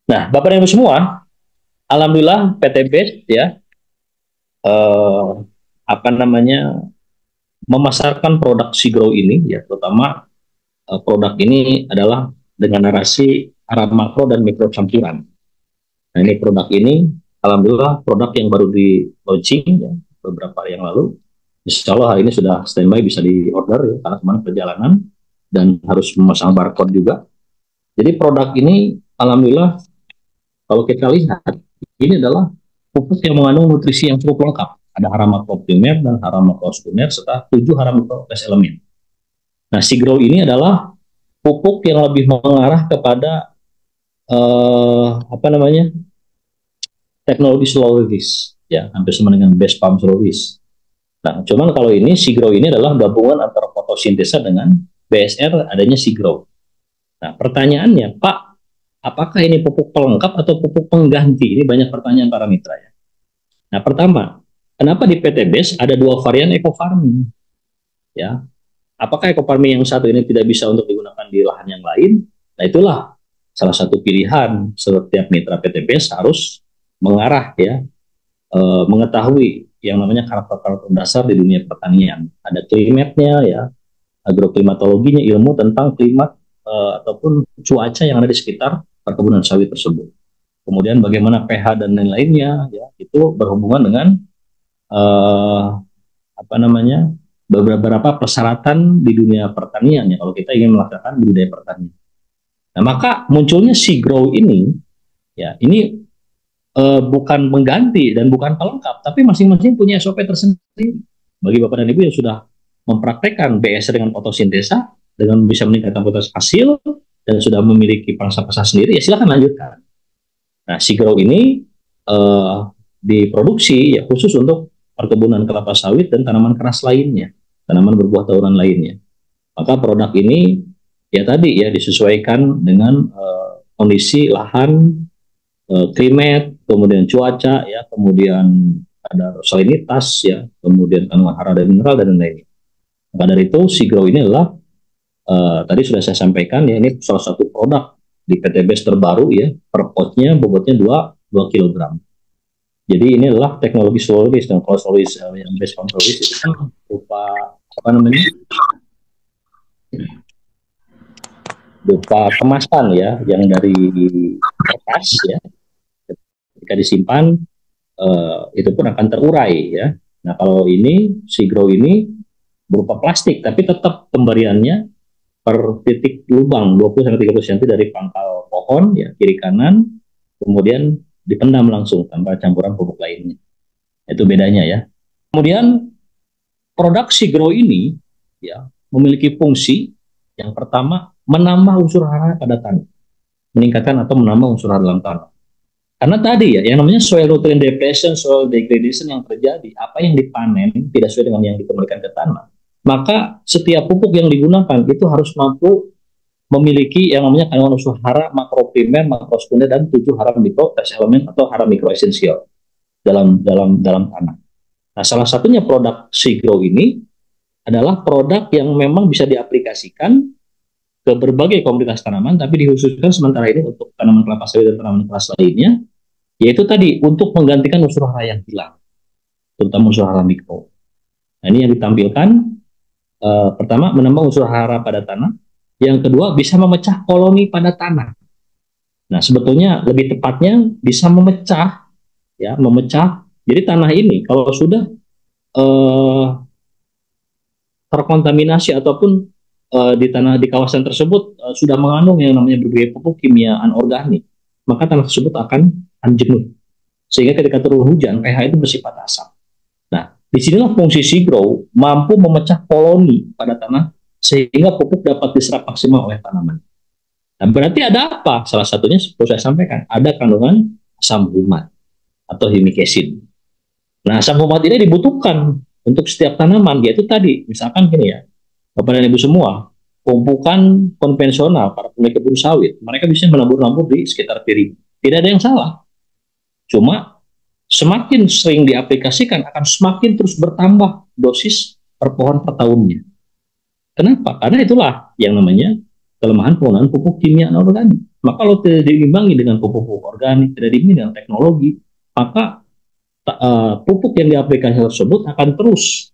Nah, Bapak dan Ibu semua, alhamdulillah PT BES ya eh, apa namanya memasarkan produk Sigro ini ya, terutama produk ini adalah dengan narasi arah makro dan mikro campuran. Nah, ini produk ini alhamdulillah produk yang baru di launching ya, beberapa hari yang lalu. Insya Allah hari ini sudah standby bisa di order ya, karena kemarin perjalanan dan harus memasang barcode juga. Jadi produk ini alhamdulillah kalau kita lihat ini adalah pupuk yang mengandung nutrisi yang cukup lengkap. Ada hara makro primer dan hara makro sekunder serta 7 hara mikro elemen. Nah, Sigro ini adalah pupuk yang lebih mengarah kepada apa namanya teknologi slow release, ya hampir sama dengan base pump slow release. Nah, cuman kalau ini Sigro ini adalah gabungan antara fotosintesa dengan BSR adanya Sigro. Nah, pertanyaannya, Pak, apakah ini pupuk pelengkap atau pupuk pengganti? Ini banyak pertanyaan para mitra ya. Nah, pertama, kenapa di PT BES ada dua varian eco farming? Ya, apakah eco farming yang satu ini tidak bisa untuk digunakan di lahan yang lain? Nah, itulah salah satu pilihan setiap mitra PT BES harus mengarah ya, mengetahui yang namanya karakter-karakter dasar di dunia pertanian. Ada klimatnya ya, agroklimatologinya, ilmu tentang klimat ataupun cuaca yang ada di sekitar perkebunan sawit tersebut. Kemudian bagaimana pH dan lain-lainnya ya, itu berhubungan dengan apa namanya beberapa persyaratan di dunia pertanian ya kalau kita ingin melakukan budidaya pertanian. Nah, maka munculnya Sigro ini ya, ini bukan mengganti dan bukan pelengkap, tapi masing-masing punya SOP tersendiri. Bagi Bapak dan Ibu yang sudah mempraktekkan BSR dengan fotosintesa, dengan bisa meningkatkan kualitas hasil, dan sudah memiliki pangsa pasar sendiri, ya silakan lanjutkan. Nah, Sigro ini diproduksi ya khusus untuk perkebunan kelapa sawit dan tanaman keras lainnya, tanaman berbuah tahunan lainnya. Maka produk ini ya tadi ya disesuaikan dengan kondisi lahan, klimat, kemudian cuaca ya, kemudian ada salinitas ya, kemudian kandungan hara dan mineral dan lain-lain. Maka dari itu Sigro ini adalah tadi sudah saya sampaikan ya, ini salah satu produk di PT BES terbaru ya, per potnya bobotnya 2 kg. Jadi ini adalah teknologi slow release, dan kalau slow release yang base pump slow release itu kan berupa apa namanya berupa kemasan ya, yang dari kertas ya, ketika disimpan itu pun akan terurai ya. Nah, kalau ini Sigro ini berupa plastik, tapi tetap pemberiannya per titik lubang 20-30 cm dari pangkal pohon ya, kiri kanan, kemudian dipendam langsung tanpa campuran pupuk lainnya. Itu bedanya ya. Kemudian produk Sigro ini ya memiliki fungsi yang pertama menambah unsur hara pada tanah, meningkatkan atau menambah unsur hara dalam tanah. Karena tadi ya, yang namanya soil nutrient depletion, soil degradation yang terjadi, apa yang dipanen tidak sesuai dengan yang dikembalikan ke tanah. Maka setiap pupuk yang digunakan itu harus mampu memiliki yang namanya kandungan unsur hara makro primer, makro sekunder, dan 7 hara mikro elemen atau hara mikro esensial dalam tanah. Nah, salah satunya produk Sigro ini adalah produk yang memang bisa diaplikasikan ke berbagai komoditas tanaman, tapi dikhususkan sementara ini untuk tanaman kelapa sawit dan tanaman keras lainnya, yaitu tadi untuk menggantikan unsur hara yang hilang, terutama unsur hara mikro. Nah, ini yang ditampilkan, pertama menambah unsur hara pada tanah, yang kedua bisa memecah koloni pada tanah. Nah, sebetulnya lebih tepatnya bisa memecah, ya, memecah. Jadi tanah ini kalau sudah terkontaminasi ataupun di kawasan tersebut sudah mengandung yang namanya berbagai pupuk kimia anorganik, maka tanah tersebut akan jenuh. Sehingga ketika turun hujan, pH itu bersifat asam. Nah, disinilah fungsi Sigro mampu memecah koloni pada tanah sehingga pupuk dapat diserap maksimal oleh tanaman. Nah, berarti ada apa? Salah satunya seperti saya sampaikan, ada kandungan asam humat atau humic acid. Nah, asam humat ini dibutuhkan untuk setiap tanaman, yaitu tadi, misalkan gini ya, Bapak dan Ibu semua, pemupukan konvensional para pemilik kebun sawit, mereka bisa menabur-nabur di sekitar piring. Tidak ada yang salah. Cuma semakin sering diaplikasikan akan semakin terus bertambah dosis per pohon per tahunnya. Kenapa? Karena itulah yang namanya kelemahan penggunaan pupuk kimia anorganik. Maka kalau tidak diimbangi dengan pupuk-pupuk organik, tidak diimbangi dengan teknologi, maka pupuk yang diaplikasikan tersebut akan terus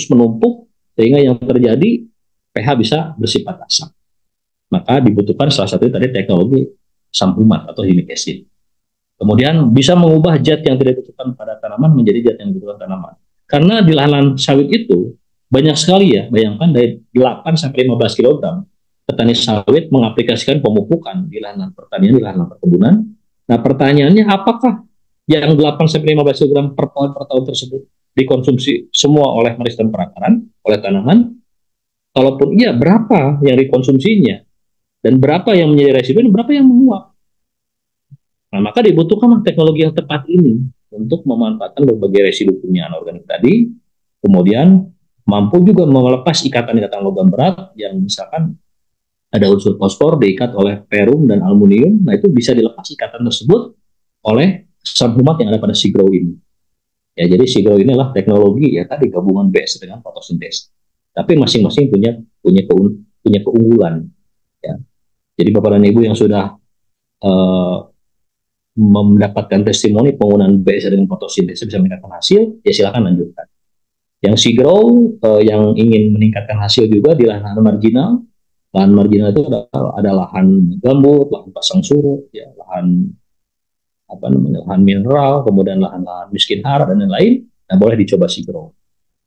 menumpuk sehingga yang terjadi pH bisa bersifat asam. Maka dibutuhkan salah satu tadi teknologi asam humat atau humic acid. Kemudian bisa mengubah zat yang tidak dibutuhkan pada tanaman menjadi zat yang dibutuhkan tanaman. Karena di lahan sawit itu banyak sekali ya, bayangkan dari 8 sampai 15 kg petani sawit mengaplikasikan pemupukan di lahan pertanian, di lahan perkebunan. Nah, pertanyaannya apakah yang 8 sampai 15 kg per tahun tersebut dikonsumsi semua oleh meris dan perakaran, oleh tanaman? Kalaupun iya, berapa yang dikonsumsinya? Dan berapa yang menjadi residu dan berapa yang menguap? Nah, maka dibutuhkan teknologi yang tepat ini untuk memanfaatkan berbagai residu kimia anorganik tadi, kemudian mampu juga melepas ikatan-ikatan logam berat yang misalkan ada unsur fosfor diikat oleh perum dan aluminium, nah itu bisa dilepas ikatan tersebut oleh asam humat yang ada pada SIGROW ini. Ya, jadi SIGROW ini adalah teknologi ya tadi gabungan BS dengan fotosintesis. Tapi masing-masing punya keunggulan. Ya. Jadi Bapak dan Ibu yang sudah mendapatkan testimoni penggunaan BS dengan fotosintesis bisa meningkatkan hasil, ya silakan lanjutkan. Yang SIGROW yang ingin meningkatkan hasil juga di lahan marginal. Lahan marginal itu ada lahan gambut, lahan pasang surut, ya, lahan lahan mineral, kemudian lahan-lahan miskin hara dan lain-lain. Nah, boleh dicoba SIGROW.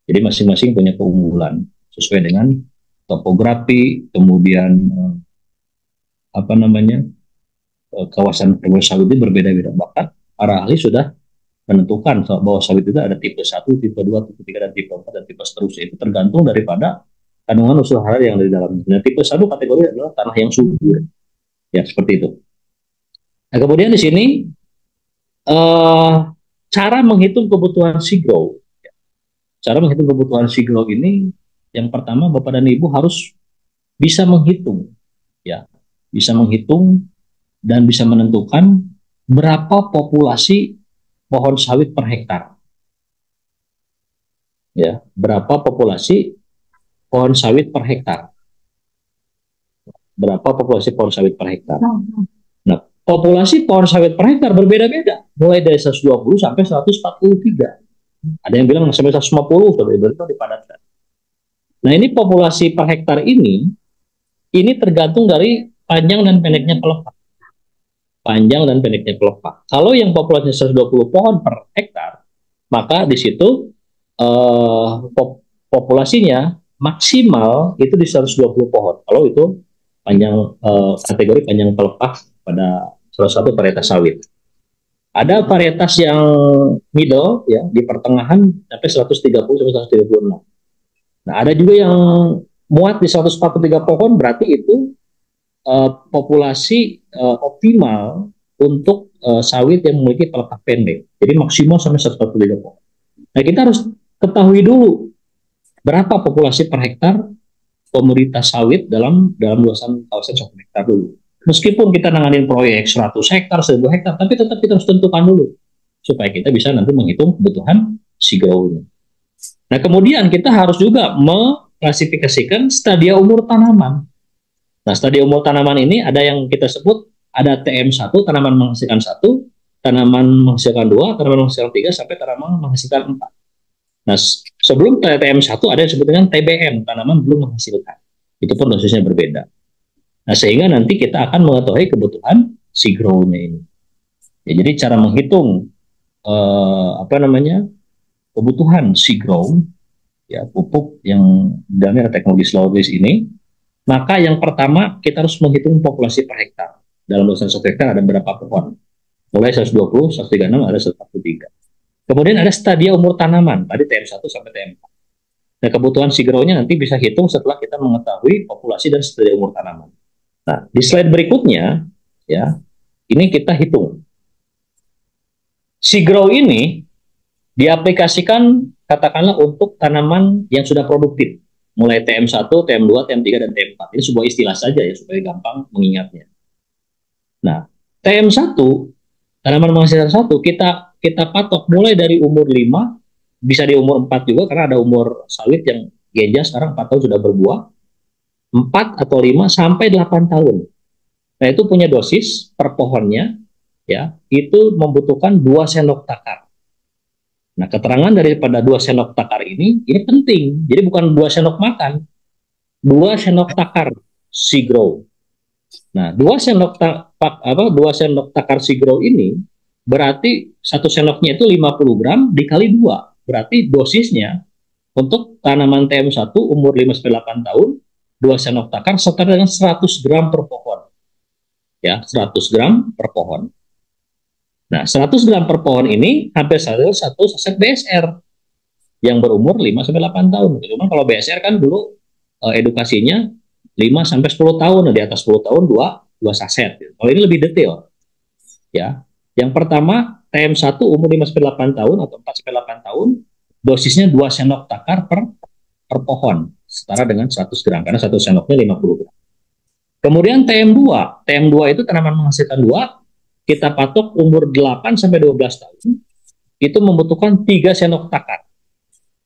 Jadi masing-masing punya keunggulan sesuai dengan topografi, kemudian kawasan perkebunan sawit ini berbeda-beda. Bahkan para ahli sudah menentukan bahwa sawit itu ada tipe 1, tipe 2, tipe 3, dan tipe 4, dan tipe seterusnya. Itu tergantung daripada kandungan unsur hara yang ada di dalamnya. Nah, tipe 1 kategori adalah tanah yang subur. Ya, seperti itu. Nah, kemudian di sini cara menghitung kebutuhan SIGROW. Cara menghitung kebutuhan SIGROW ini yang pertama Bapak dan Ibu harus bisa menghitung, ya, bisa menghitung dan bisa menentukan berapa populasi pohon sawit per hektar. Ya, berapa populasi pohon sawit per hektar. Berapa populasi pohon sawit per hektar. Nah, populasi pohon sawit per hektar berbeda-beda, mulai dari 120 sampai 143. Ada yang bilang sampai 150, berarti dipadatkan. Nah, ini populasi per hektar ini tergantung dari panjang dan pendeknya pelepah. Panjang dan pendeknya pelepah. Kalau yang populasinya 120 pohon per hektar, maka di situ populasinya maksimal itu di 120 pohon. Kalau itu panjang kategori panjang pelepah pada salah satu varietas sawit. Ada varietas yang middle ya di pertengahan sampai 130 sampai 136. Nah, ada juga yang muat di 143 pohon, berarti itu populasi optimal untuk sawit yang memiliki pelepah pendek. Jadi maksimal sampai 143 pohon. Nah, kita harus ketahui dulu berapa populasi per hektar komoditas sawit dalam luasan kawasan 1 hektar dulu. Meskipun kita nanganin proyek 100 hektar, 1000 hektar, tapi tetap kita harus tentukan dulu supaya kita bisa nanti menghitung kebutuhan SIGROW-nya. Nah, kemudian kita harus juga mengklasifikasikan stadia umur tanaman. Nah, stadia umur tanaman ini ada yang kita sebut ada TM1, tanaman menghasilkan 1, tanaman menghasilkan 2, tanaman menghasilkan 3, sampai tanaman menghasilkan 4. Nah, sebelum TM1 ada yang disebut dengan TBM, tanaman belum menghasilkan. Itu pun dosisnya berbeda. Nah, sehingga nanti kita akan mengetahui kebutuhan SIGROW-nya ini. Ya, jadi cara menghitung kebutuhan SIGROW, ya, pupuk yang dalamnya ada teknologi slow release ini, maka yang pertama kita harus menghitung populasi per hektar. Dalam luasan 1 hektar ada berapa pohon? Mulai 120, 136, ada 143. Kemudian ada stadia umur tanaman, tadi TM1 sampai TM4. Nah, kebutuhan SIGROW-nya nanti bisa hitung setelah kita mengetahui populasi dan stadia umur tanaman. Nah, di slide berikutnya, ya, ini kita hitung. SIGROW ini diaplikasikan katakanlah untuk tanaman yang sudah produktif, mulai TM1, TM2, TM3, dan TM4. Ini sebuah istilah saja ya, supaya gampang mengingatnya. Nah, TM1, tanaman menghasilkan 1, kita patok mulai dari umur 5, bisa di umur 4 juga, karena ada umur sawit yang genja sekarang 4 tahun sudah berbuah. 4 atau 5 sampai 8 tahun. Nah, itu punya dosis per pohonnya, ya, itu membutuhkan 2 sendok takar. Nah, keterangan daripada 2 sendok takar ini penting. Jadi bukan 2 sendok makan, 2 sendok takar Sigro. Nah, 2 sendok takar Sigro ini berarti satu sendoknya itu 50 gram dikali 2. Berarti dosisnya untuk tanaman TM1 umur 5-8 tahun, 2 sendok takar setara dengan 100 gram per pohon. Ya, 100 gram per pohon. Nah, 100 gram per pohon ini hampir satu saset BSR yang berumur 5-8 tahun. Cuma kalau BSR kan dulu edukasinya 5-10 tahun, di atas 10 tahun 2 saset. Kalau ini lebih detail. Ya. Yang pertama, TM1 umur 5-8 tahun atau 4-8 tahun, dosisnya 2 sendok takar per pohon, setara dengan 100 gram, karena satu sendoknya 50 gram. Kemudian TM2, TM2 itu tanaman menghasilkan 2, kita patok umur 8-12 tahun, itu membutuhkan 3 sendok takar.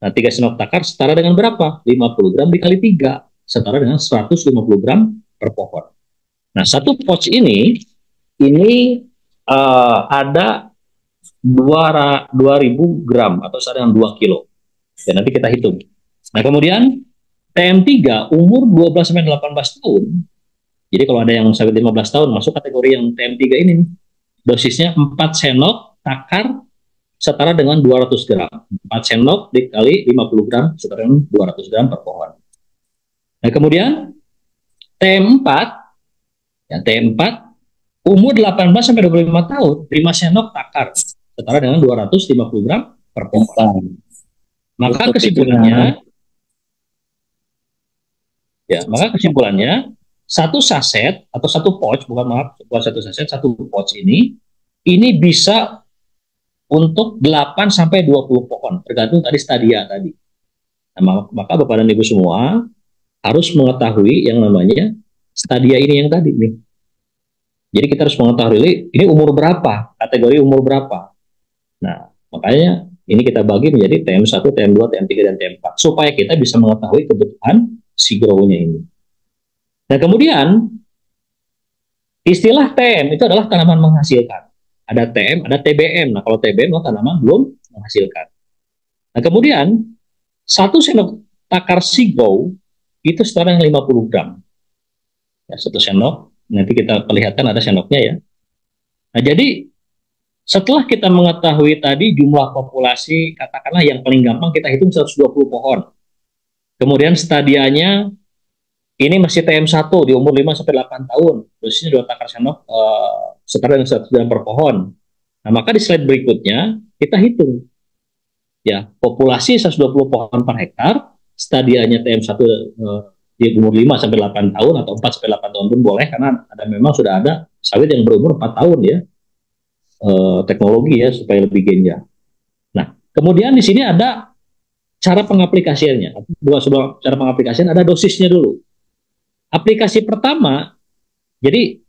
Nah, 3 sendok takar setara dengan berapa? 50 gram dikali 3, setara dengan 150 gram per pohon. Nah, satu pouch ini ada 2000 gram atau setara dengan 2 kilo. Dan nanti kita hitung. Nah, kemudian TM3 umur 12-18 tahun. Jadi kalau ada yang sampai 15 tahun masuk kategori yang TM3 ini, dosisnya 4 sendok takar setara dengan 200 gram. 4 sendok dikali 50 gram setara dengan 200 gram per pohon. Nah, kemudian TM4, ya, T4 umur 18-25 tahun, 5 sendok takar setara dengan 250 gram per pohon. Maka kesimpulannya, satu saset atau satu pouch, bukan satu saset, satu pouch ini bisa untuk 8-20 pohon, tergantung tadi stadia tadi. Nah, maka Bapak dan Ibu semua harus mengetahui yang namanya stadia ini yang tadi nih. Jadi kita harus mengetahui ini umur berapa, kategori umur berapa. Nah, makanya ini kita bagi menjadi TM1, TM2, TM3, dan TM4 supaya kita bisa mengetahui kebutuhan si grow-nya ini. Nah, kemudian istilah TM itu adalah tanaman menghasilkan. Ada TM, ada TBM. Nah, kalau TBM itu tanaman belum menghasilkan. Nah, kemudian satu sendok takar si grow itu setara dengan 50 gram. Ya, satu sendok. Nanti kita perlihatkan ada sendoknya ya. Nah, jadi setelah kita mengetahui tadi jumlah populasi, katakanlah yang paling gampang kita hitung 120 pohon. Kemudian stadianya ini masih TM1 di umur 5-8 tahun. Dosisnya 2 takar sendok setara dengan 100 gram per pohon. Nah, maka di slide berikutnya kita hitung. Ya, populasi 120 pohon per hektar, stadianya TM1 di umur 5-8 tahun atau 4-8 tahun pun boleh, karena memang sudah ada sawit yang berumur 4 tahun ya. Teknologi ya supaya lebih genjang. Nah, kemudian di sini ada cara pengaplikasiannya. Dua cara pengaplikasian, ada dosisnya dulu. Aplikasi pertama, jadi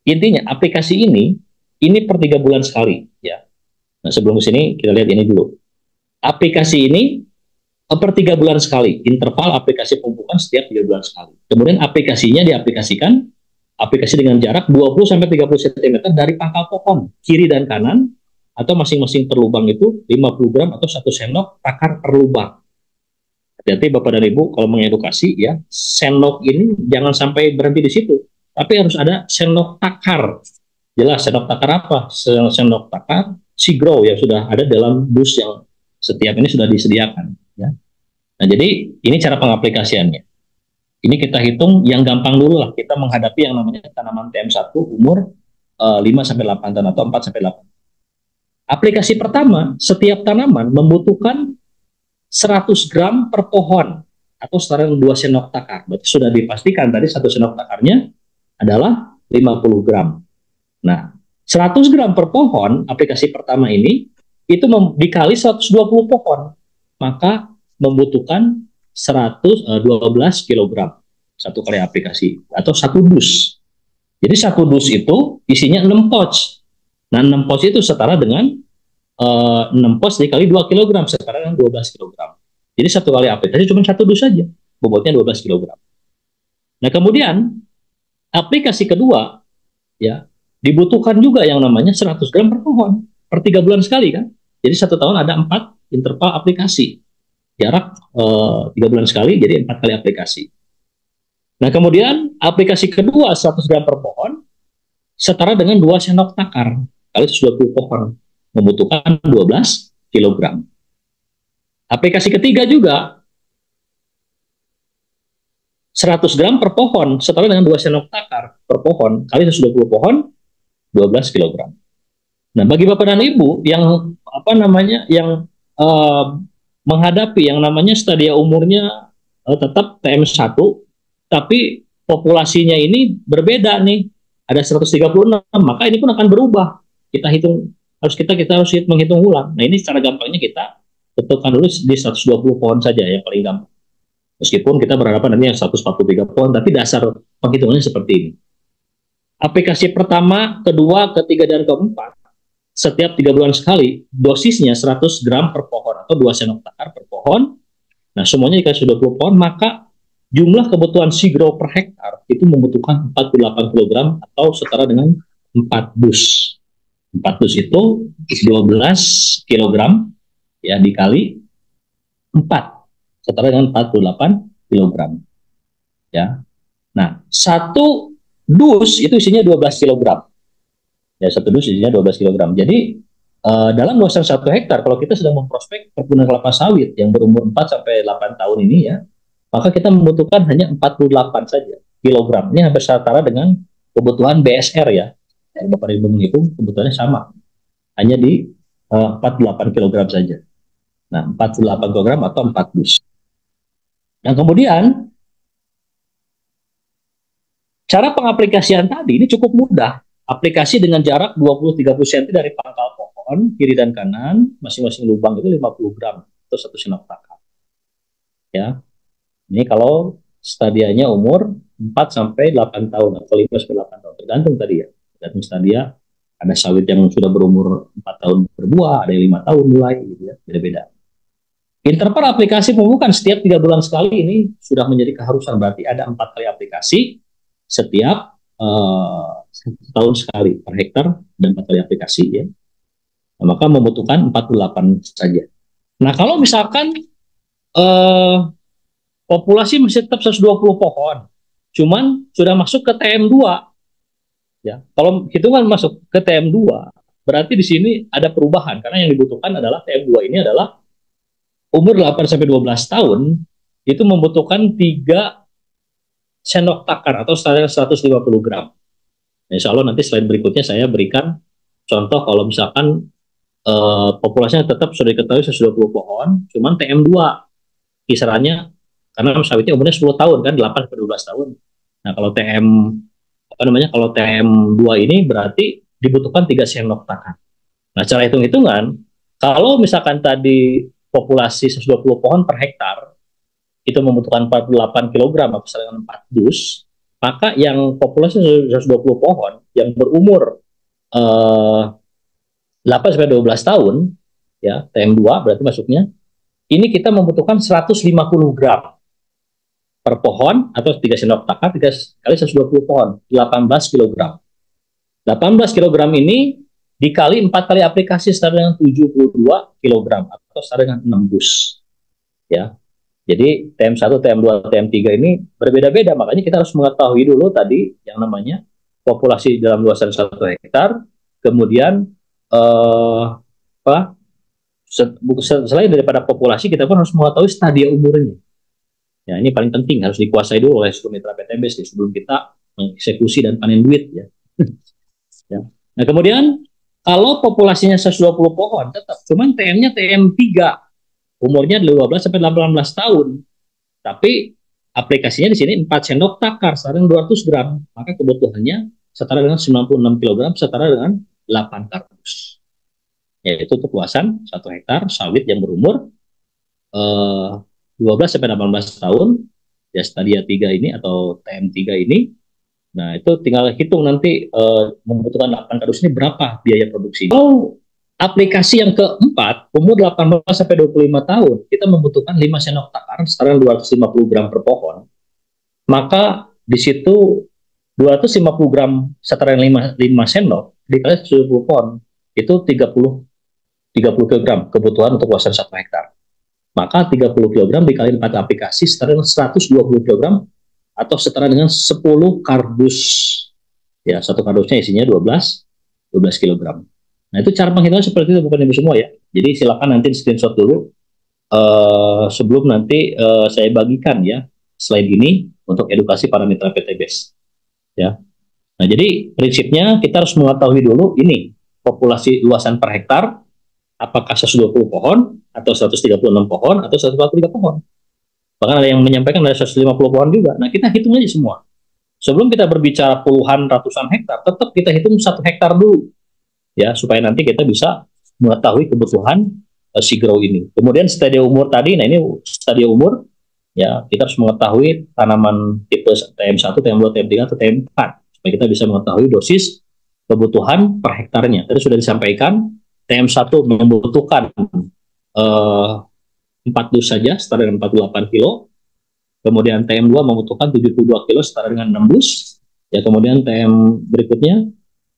intinya aplikasi ini per 3 bulan sekali ya. Nah, sebelum ke sini kita lihat ini dulu. Aplikasi ini per 3 bulan sekali, interval aplikasi pemupukan setiap 3 bulan sekali. Kemudian aplikasinya diaplikasikan aplikasi dengan jarak 20-30 cm dari pangkal pohon, kiri dan kanan, atau masing-masing per lubang itu 50 gram atau 1 sendok takar per lubang. Hati-hati Bapak dan Ibu kalau mengedukasi ya, sendok ini jangan sampai berhenti di situ, tapi harus ada sendok takar. Jelas sendok takar apa? Sendok takar Sigro yang sudah ada dalam dus yang setiap ini sudah disediakan. Ya. Nah, jadi ini cara pengaplikasiannya. Ini kita hitung yang gampang dulu lah, kita menghadapi yang namanya tanaman TM1 umur 5-8 tahun atau 4-8. Aplikasi pertama, setiap tanaman membutuhkan 100 gram per pohon atau setara dengan 2 sendok takar. Berarti sudah dipastikan tadi 1 sendok takarnya adalah 50 gram. Nah, 100 gram per pohon, aplikasi pertama ini, itu dikali 120 pohon, maka membutuhkan 12 kg satu kali aplikasi atau satu dus. Jadi satu dus itu isinya 6 pouch. Nah, 6 pouch itu setara dengan 6 pouch dikali 2 kg setara dengan 12 kg. Jadi satu kali aplikasi cuma satu dus saja, bobotnya 12 kg. Nah, kemudian aplikasi kedua, ya, dibutuhkan juga yang namanya 100 gram per pohon per 3 bulan sekali kan. Jadi 1 tahun ada 4 interval aplikasi, jarak 3 bulan sekali, jadi 4 kali aplikasi. Nah, kemudian aplikasi kedua 100 gram per pohon setara dengan 2 sendok takar kali 120 pohon, membutuhkan 12 kilogram. Aplikasi ketiga juga 100 gram per pohon setara dengan 2 sendok takar per pohon kali 120 pohon, 12 kilogram. Nah, bagi Bapak dan Ibu yang uh, menghadapi yang namanya stadia umurnya tetap TM1, tapi populasinya ini berbeda nih, ada 136, maka ini pun akan berubah. Kita harus menghitung ulang. Nah, ini secara gampangnya kita tentukan dulu di 120 pohon saja yang paling gampang. Meskipun kita berhadapan nanti yang 143 pohon, tapi dasar penghitungannya seperti ini. Aplikasi pertama, kedua, ketiga, dan keempat, setiap 3 bulan sekali, dosisnya 100 gram per pohon atau 2 sendok takar per pohon. Nah, semuanya jika sudah 20 pohon, maka jumlah kebutuhan SIGRO per hektar itu membutuhkan 48 kg atau setara dengan 4 dus. 4 dus itu 12 kg ya dikali 4 setara dengan 48 kg. Ya. Nah, satu dus itu isinya 12 kg. Ya, satu dus isinya 12 kg. Jadi dalam luasan 1 hektar, kalau kita sedang memprospek perkebunan kelapa sawit yang berumur 4 sampai 8 tahun ini ya, maka kita membutuhkan hanya 48 saja kilogram. Ini hampir setara dengan kebutuhan BSR ya. Bapak Ibu menghitung kebutuhannya sama, hanya di 48 kilogram saja. Nah, 48 kilogram atau 4 dus. Dan kemudian cara pengaplikasian tadi ini cukup mudah. Aplikasi dengan jarak 20-30 cm dari pangkal pohon, kiri dan kanan, masing-masing lubang itu 50 gram atau 1 sendok takar. Ya. Ini kalau stadianya umur 4 sampai 8 tahun atau 5 sampai 8 tahun, tergantung tadi ya. Tergantung stadia. Ada sawit yang sudah berumur 4 tahun berbuah, ada yang 5 tahun mulai gitu ya, beda-beda. Interval aplikasi pemupukan setiap 3 bulan sekali ini sudah menjadi keharusan, berarti ada 4 kali aplikasi setiap tahun sekali per hektar dan 4 kali aplikasi ya. Nah, maka membutuhkan 48 saja. Nah, kalau misalkan populasi masih tetap 120 pohon, cuman sudah masuk ke TM2 ya. Kalau hitungan masuk ke TM2, berarti di sini ada perubahan karena yang dibutuhkan adalah TM2 ini adalah umur 8 sampai 12 tahun itu membutuhkan 3 sendok takar atau setara 150 gram. Nah, insya Allah nanti slide berikutnya saya berikan contoh kalau misalkan populasinya tetap sudah diketahui 120 pohon, cuman TM2 kisarannya karena sawitnya umurnya 10 tahun kan, 8 sampai 12 tahun. Nah, kalau kalau TM2 ini berarti dibutuhkan 3 sendok takar. Nah, cara hitung-hitungan kalau misalkan tadi populasi 120 pohon per hektar itu membutuhkan 48 kg atau dengan 4 dus, maka yang populasi 120 pohon yang berumur 8 sampai 12 tahun ya, TM2 berarti masuknya ini kita membutuhkan 150 gram per pohon atau 3 sendok takar 3 kali 120 pohon, 18 kg. 18 kg ini dikali 4 kali aplikasi setara dengan 72 kg atau setara dengan 6 dus. Ya. Jadi TM1, TM2, TM3 ini berbeda-beda, makanya kita harus mengetahui dulu tadi yang namanya populasi dalam luasan 1 hektar, kemudian selain daripada populasi kita pun harus mengetahui stadia umurnya. Ya, ini paling penting, harus dikuasai dulu oleh seluruh mitra PTBS sebelum kita mengeksekusi dan panen duit ya. Ya. Nah, kemudian kalau populasinya 120 pohon tetap cuman TM-nya TM3, umurnya 12 sampai 18 tahun. Tapi aplikasinya di sini 4 sendok takar setara dengan 200 gram, maka kebutuhannya setara dengan 96 kg setara dengan 8 kardus. Yaitu untuk luasan 1 hektar sawit yang berumur 12 sampai 18 tahun ya, stadia 3 ini atau TM3 ini. Nah, itu tinggal hitung nanti membutuhkan 8 kardus ini berapa biaya produksi. Kalau aplikasi yang keempat, umur 18 sampai 25 tahun, kita membutuhkan 5 sendok takar setara 250 gram per pohon. Maka di situ 250 gram setara 5 sendok dikali 70 pohon itu 30 kg kebutuhan untuk luasan 1 hektar. Maka 30 kg dikali 4 aplikasi setara dengan 120 kg atau setara dengan 10 kardus. Ya, satu kardusnya isinya 12 kg. Nah, itu cara penghitungan seperti itu bukan Ibu semua ya. Jadi silakan nanti screenshot dulu sebelum nanti saya bagikan ya slide ini untuk edukasi para mitra PTBes. Ya. Nah, jadi prinsipnya kita harus mengetahui dulu ini populasi luasan per hektar apakah 120 pohon atau 136 pohon atau 143 pohon. Bahkan ada yang menyampaikan ada 150 pohon juga. Nah, kita hitung aja semua. Sebelum kita berbicara puluhan ratusan hektar, tetap kita hitung 1 hektar dulu. Ya, supaya nanti kita bisa mengetahui kebutuhan si grow ini. Kemudian stadium umur tadi, nah ini stadium umur, ya kita harus mengetahui tanaman tipe TM1, TM2, TM3, atau TM4. Supaya kita bisa mengetahui dosis kebutuhan per hektarnya. Tadi sudah disampaikan, TM1 membutuhkan 4 dus saja, setara dengan 48 kilo. Kemudian TM2 membutuhkan 72 kilo, setara dengan 6 dus. Ya, kemudian TM berikutnya,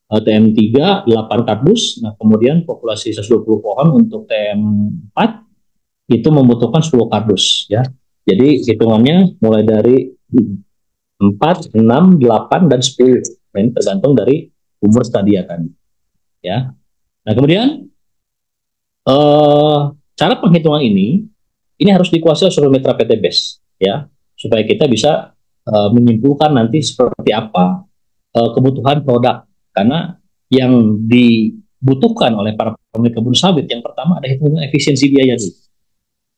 TM3 8 kardus. Nah, kemudian populasi 120 pohon untuk TM4 itu membutuhkan 10 kardus. Ya, jadi hitungannya mulai dari 4, 6, 8, dan 10. Nah, ini tergantung dari umur stadia tadi. Ya. Nah, kemudian cara penghitungan ini harus dikuasai seluruh mitra PTBes, ya, supaya kita bisa menyimpulkan nanti seperti apa kebutuhan produk. Karena yang dibutuhkan oleh para pemilik kebun sawit, yang pertama ada hitungan efisiensi biaya dulu.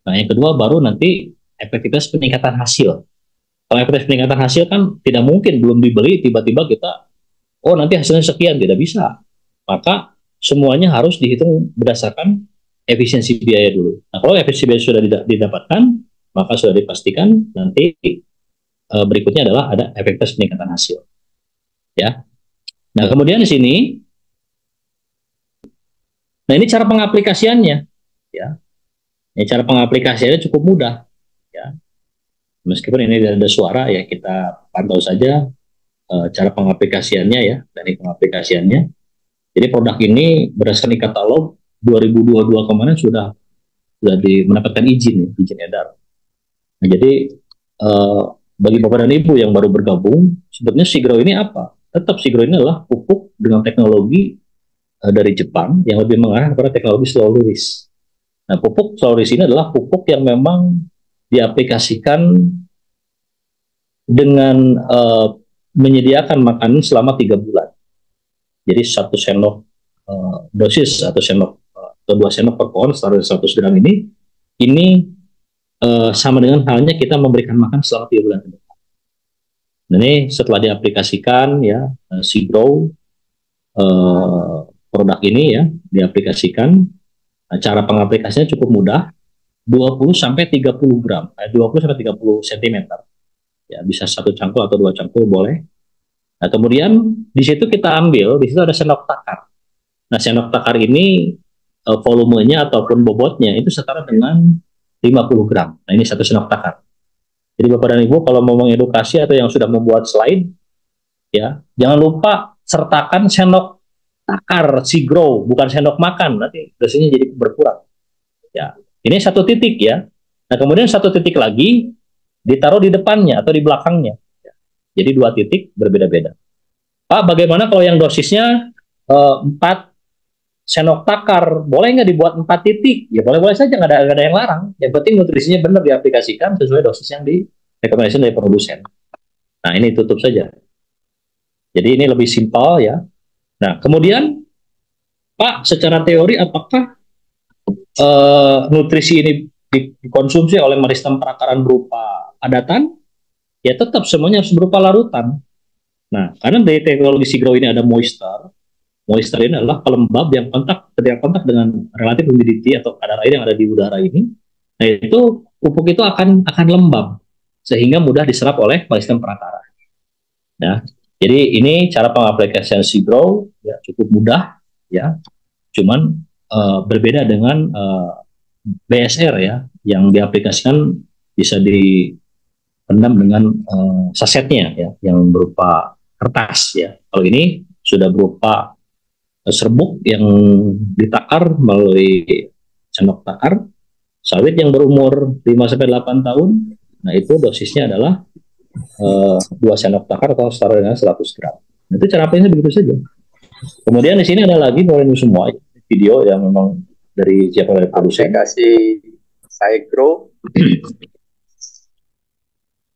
Nah, yang kedua baru nanti efektivitas peningkatan hasil. Kalau efektivitas peningkatan hasil kan tidak mungkin belum dibeli tiba-tiba kita, oh nanti hasilnya sekian, tidak bisa. Maka semuanya harus dihitung berdasarkan efisiensi biaya dulu. Nah, kalau efisiensi biaya sudah didapatkan, maka sudah dipastikan nanti berikutnya adalah ada efektivitas peningkatan hasil. Ya. Nah, kemudian di sini, nah ini cara pengaplikasiannya. Ya. Ini cara pengaplikasiannya cukup mudah. Ya. Meskipun ini tidak ada suara, ya kita pantau saja cara pengaplikasiannya ya, teknik pengaplikasiannya. Jadi produk ini berdasarkan e-katalog 2022 kemarin sudah mendapatkan izin edar. Nah, jadi bagi Bapak dan Ibu yang baru bergabung, sebenarnya SeaGrow ini apa? Tetap SeaGrow ini adalah pupuk dengan teknologi dari Jepang yang lebih mengarah kepada teknologi slow release. Nah, pupuk slow release ini adalah pupuk yang memang diaplikasikan dengan menyediakan makanan selama 3 bulan. Jadi 1 sendok dosis atau 2 sendok per pohon setara 100 gram ini sama dengan halnya kita memberikan makan selama 3 bulan ke depan. Nah, ini setelah diaplikasikan ya SeaGrow produk ini ya diaplikasikan, nah, cara pengaplikasinya cukup mudah, 20 sampai 30 gram, 20 sampai 30 cm. Ya, bisa 1 cangkul atau 2 cangkul boleh. Nah, kemudian di situ kita ambil, di situ ada sendok takar. Nah, sendok takar ini volumenya ataupun bobotnya itu setara dengan 50 gram. Nah, ini 1 sendok takar. Jadi Bapak dan Ibu kalau mau mengedukasi atau yang sudah membuat slide, ya jangan lupa sertakan sendok takar SeaGrow, bukan sendok makan, nanti dosisnya jadi berkurang. Ya, ini 1 titik ya. Nah, kemudian 1 titik lagi ditaruh di depannya atau di belakangnya. Ya. Jadi 2 titik berbeda-beda. Pak, bagaimana kalau yang dosisnya 4 sendok takar, boleh nggak dibuat 4 titik? Ya boleh-boleh saja, nggak ada yang larang. Yang penting nutrisinya benar diaplikasikan sesuai dosis yang direkomendasi dari produsen. Nah, ini tutup saja. Jadi ini lebih simpel ya. Nah, kemudian Pak, secara teori apakah nutrisi ini dikonsumsi oleh meristem perakaran berupa adatan? Ya tetap semuanya harus berupa larutan. Nah, karena dari teknologi SeaGrow ini ada moisture. Moisture ini adalah pelembab yang ketika kontak dengan relatif humidity atau kadar air yang ada di udara ini. Nah, itu pupuk itu akan lembab sehingga mudah diserap oleh meristem perakara. Nah, jadi ini cara pengaplikasian SeaGrow ya cukup mudah ya. Cuman berbeda dengan BSR ya yang diaplikasikan bisa di rendam dengan sasetnya ya, yang berupa kertas ya. Kalau ini sudah berupa serbuk yang ditakar melalui sendok takar. Sawit yang berumur 5 sampai 8 tahun, nah itu dosisnya adalah 2 sendok takar atau setara dengan 100 gram. Nah, itu cara pakainya begitu saja. Kemudian di sini ada lagi Bapak semua video yang memang dari siapa dari produsen. Aplikasi Saigro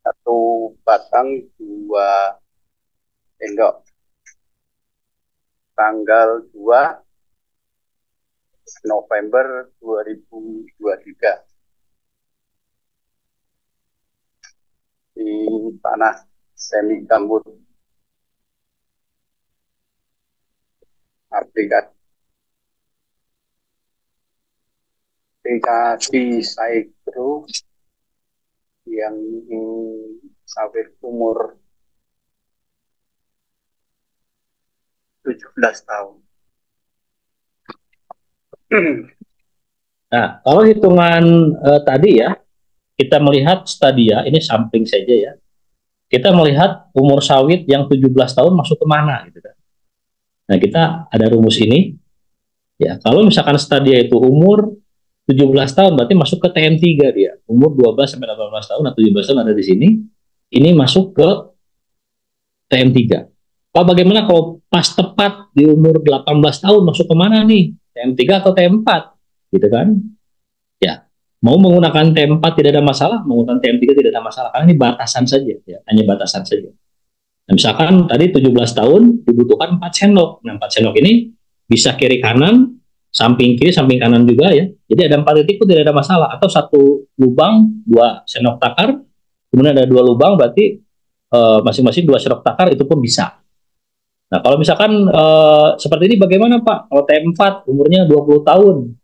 satu batang 2 sendok, tanggal 2 November 2023 di tanah semi gambut. Aplikasi Saigro yang sawit umur 17 tahun. Nah, kalau hitungan tadi ya, kita melihat stadia, ini sampling saja ya. Kita melihat umur sawit yang 17 tahun masuk ke mana gitu kan. Nah, kita ada rumus ini. Ya, kalau misalkan stadia itu umur 17 tahun berarti masuk ke TM3 dia. Umur 12 sampai 18 tahun atau 17 tahun ada di sini. Ini masuk ke TM3. Pak, bagaimana kalau pas tepat di umur 18 tahun masuk ke mana nih? TM3 atau TM4? Gitu kan? Ya, mau menggunakan TM4 tidak ada masalah, menggunakan TM3 tidak ada masalah, karena ini batasan saja, ya, hanya batasan saja. Nah, misalkan tadi 17 tahun dibutuhkan 4 sendok. Nah, 4 sendok ini bisa kiri kanan, samping kiri, samping kanan juga ya. Jadi ada 4 titik pun tidak ada masalah. Atau satu lubang, 2 sendok takar, kemudian ada 2 lubang, berarti masing-masing 2 sendok takar itu pun bisa. Nah, kalau misalkan seperti ini bagaimana Pak? Kalau TM4 umurnya 20 tahun,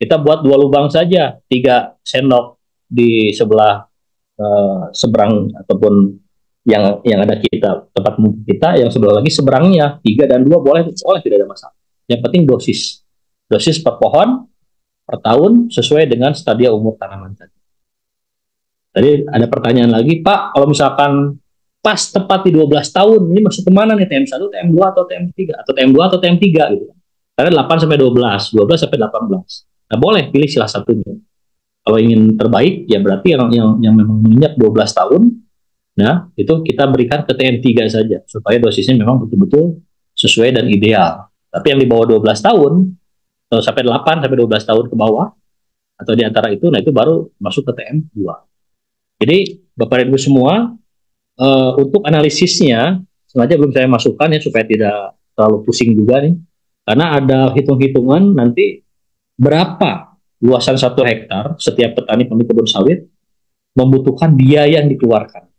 kita buat 2 lubang saja, 3 sendok di sebelah seberang ataupun yang ada kita tempat kita, yang sebelah lagi seberangnya 3 dan 2 boleh tidak ada masalah. Yang penting dosis per pohon per tahun sesuai dengan stadia umur tanaman tadi. Tadi ada pertanyaan lagi, Pak, kalau misalkan pas tepat di 12 tahun, ini masuk kemana nih, TM1, TM2 atau TM3, atau TM2 atau TM3 gitu. Karena 8 sampai 12, 12 sampai 18. Nah, boleh pilih salah satunya. Kalau ingin terbaik, ya berarti yang memang menginjak 12 tahun, nah itu kita berikan ke TM3 saja, supaya dosisnya memang betul-betul sesuai dan ideal. Tapi yang di bawah 12 tahun, atau sampai 8 sampai 12 tahun ke bawah, atau di antara itu, nah itu baru masuk ke TM2. Jadi, Bapak Ibu semua, untuk analisisnya, sengaja belum saya masukkan ya, supaya tidak terlalu pusing juga nih, karena ada hitung-hitungan nanti berapa luasan 1 hektar setiap petani pemilik kebun sawit membutuhkan biaya yang dikeluarkan.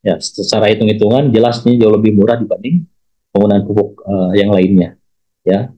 Ya, secara hitung-hitungan jelasnya jauh lebih murah dibanding penggunaan pupuk yang lainnya. Ya,